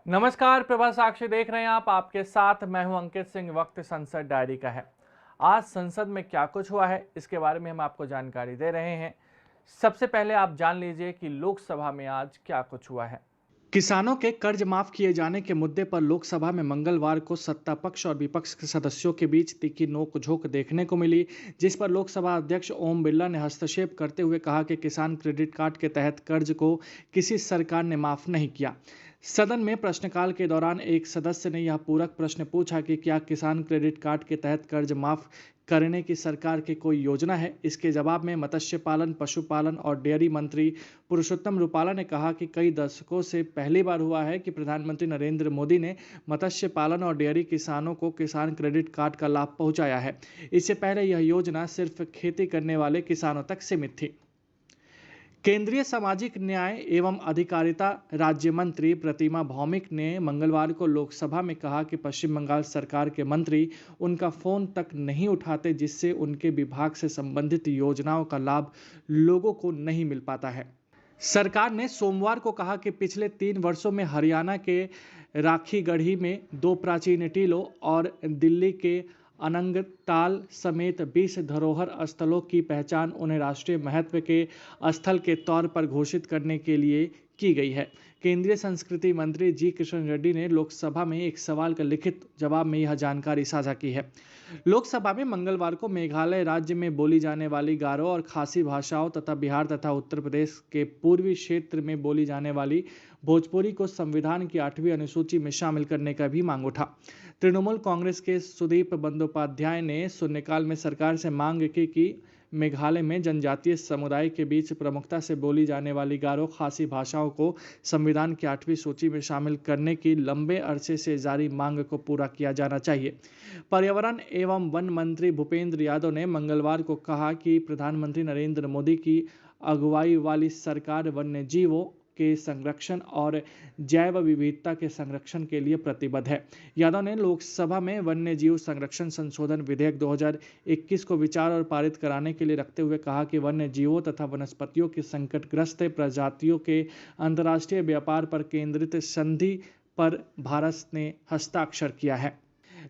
नमस्कार, प्रभा साक्षी देख रहे हैं आप। आपके साथ मैं हूं अंकित सिंह। वक्त संसद डायरी का है। आज संसद में क्या कुछ हुआ है, इसके बारे में हम आपको जानकारी दे रहे हैं। सबसे पहले आप जान लीजिए कि लोकसभा में आज क्या कुछ हुआ है। किसानों के कर्ज माफ किए जाने के मुद्दे पर लोकसभा में मंगलवार को सत्ता पक्ष और विपक्ष के सदस्यों के बीच तीखी नोक-झोंक देखने को मिली, जिस पर लोकसभा अध्यक्ष ओम बिरला ने हस्तक्षेप करते हुए कहा कि किसान क्रेडिट कार्ड के तहत कर्ज को किसी सरकार ने माफ नहीं किया। सदन में प्रश्नकाल के दौरान एक सदस्य ने यह पूरक प्रश्न पूछा कि क्या किसान क्रेडिट कार्ड के तहत कर्ज माफ करने की सरकार की कोई योजना है। इसके जवाब में मत्स्य पालन, पशुपालन और डेयरी मंत्री पुरुषोत्तम रुपाला ने कहा कि कई दशकों से पहली बार हुआ है कि प्रधानमंत्री नरेंद्र मोदी ने मत्स्य पालन और डेयरी किसानों को किसान क्रेडिट कार्ड का लाभ पहुंचाया है। इससे पहले यह योजना सिर्फ खेती करने वाले किसानों तक सीमित थी। केंद्रीय सामाजिक न्याय एवं अधिकारिता राज्य मंत्री प्रतिमा भौमिक ने मंगलवार को लोकसभा में कहा कि पश्चिम बंगाल सरकार के मंत्री उनका फोन तक नहीं उठाते, जिससे उनके विभाग से संबंधित योजनाओं का लाभ लोगों को नहीं मिल पाता है। सरकार ने सोमवार को कहा कि पिछले 3 वर्षों में हरियाणा के राखीगढ़ी में 2 प्राचीन टीलों और दिल्ली के अनंगताल समेत 20 धरोहर स्थलों की पहचान उन्हें राष्ट्रीय महत्व के स्थल के तौर पर घोषित करने के लिए की गई है। केंद्रीय संस्कृति मंत्री जी किशन रेड्डी ने लोकसभा में एक सवाल का लिखित जवाब में यह जानकारी साझा की है। लोकसभा में मंगलवार को मेघालय राज्य में बोली जाने वाली गारो और खासी भाषाओं तथा बिहार तथा उत्तर प्रदेश के पूर्वी क्षेत्र में बोली जाने वाली भोजपुरी को संविधान की 8वीं अनुसूची में शामिल करने का भी मांग उठा। तृणमूल कांग्रेस के सुदीप बंदोपाध्याय ने शून्यकाल में सरकार से मांग की कि मेघालय में जनजातीय समुदाय के बीच प्रमुखता से बोली जाने वाली गारो खासी भाषाओं को संविधान की 8वीं सूची में शामिल करने की लंबे अरसे से जारी मांग को पूरा किया जाना चाहिए। पर्यावरण एवं वन मंत्री भूपेंद्र यादव ने मंगलवार को कहा कि प्रधानमंत्री नरेंद्र मोदी की अगुवाई वाली सरकार वन्य जीवों के संरक्षण और जैव विविधता के संरक्षण के लिए प्रतिबद्ध है। यादव ने लोकसभा में वन्य जीव संरक्षण संशोधन विधेयक 2021 को विचार और पारित कराने के लिए रखते हुए कहा कि वन्य जीवों तथा वनस्पतियों की संकटग्रस्त प्रजातियों के अंतर्राष्ट्रीय व्यापार पर केंद्रित संधि पर भारत ने हस्ताक्षर किया है।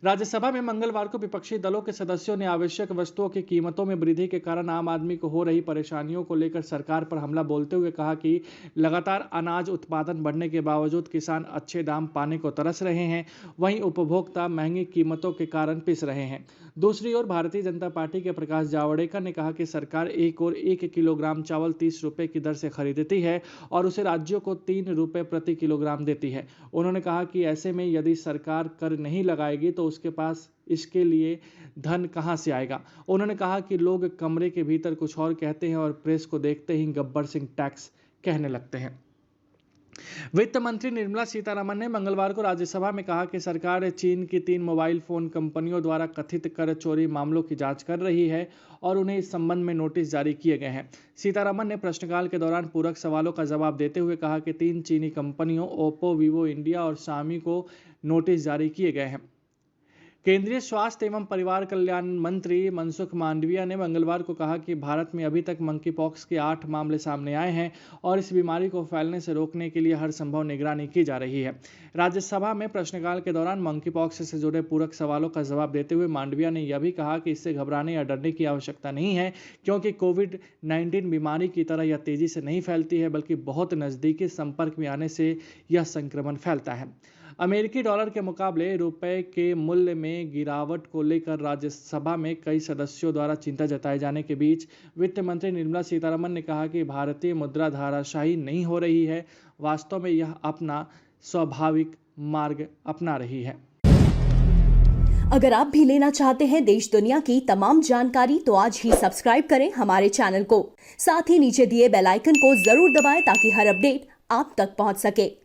राज्यसभा में मंगलवार को विपक्षी दलों के सदस्यों ने आवश्यक वस्तुओं की कीमतों में वृद्धि के कारण आम आदमी को हो रही परेशानियों को लेकर सरकार पर हमला बोलते हुए कहा कि लगातार अनाज उत्पादन बढ़ने के बावजूद किसान अच्छे दाम पाने को तरस रहे हैं, वहीं उपभोक्ता महंगी कीमतों के कारण पिस रहे हैं। दूसरी ओर भारतीय जनता पार्टी के प्रकाश जावड़ेकर ने कहा कि सरकार एक और 1 किलोग्राम चावल 30 रुपये की दर से खरीदती है और उसे राज्यों को 3 रुपये प्रति किलोग्राम देती है। उन्होंने कहा कि ऐसे में यदि सरकार कर नहीं लगाएगी तो उसके पास इसके लिए धन कहां से आएगा। उन्होंने कहा कि लोग कमरे के भीतर कुछ और कहते हैं और प्रेस को देखते ही गब्बर सिंह टैक्स कहने लगते हैं। वित्त मंत्री निर्मला सीतारमण ने मंगलवार को राज्यसभा में कहा कि सरकार चीन की 3 मोबाइल फोन कंपनियों द्वारा कथित कर चोरी मामलों की जांच कर रही है और उन्हें इस संबंध में नोटिस जारी किए गए हैं। सीतारमण ने प्रश्नकाल के दौरान पूरक सवालों का जवाब देते हुए कहा कि 3 चीनी कंपनियों ओप्पो, वीवो इंडिया और शामी को नोटिस जारी किए गए हैं। केंद्रीय स्वास्थ्य एवं परिवार कल्याण मंत्री मनसुख मांडविया ने मंगलवार को कहा कि भारत में अभी तक मंकी पॉक्स के 8 मामले सामने आए हैं और इस बीमारी को फैलने से रोकने के लिए हर संभव निगरानी की जा रही है। राज्यसभा में प्रश्नकाल के दौरान मंकी पॉक्स से जुड़े पूरक सवालों का जवाब देते हुए मांडविया ने यह भी कहा कि इससे घबराने या डरने की आवश्यकता नहीं है, क्योंकि कोविड-19 बीमारी की तरह यह तेजी से नहीं फैलती है, बल्कि बहुत नज़दीकी संपर्क में आने से यह संक्रमण फैलता है। अमेरिकी डॉलर के मुकाबले रुपए के मूल्य में गिरावट को लेकर राज्यसभा में कई सदस्यों द्वारा चिंता जताए जाने के बीच वित्त मंत्री निर्मला सीतारमण ने कहा कि भारतीय मुद्रा धाराशाही नहीं हो रही है, वास्तव में यह अपना स्वाभाविक मार्ग अपना रही है। अगर आप भी लेना चाहते हैं देश दुनिया की तमाम जानकारी तो आज ही सब्सक्राइब करें हमारे चैनल को। साथ ही नीचे दिए बेल आइकन को जरूर दबाएं ताकि हर अपडेट आप तक पहुंच सके।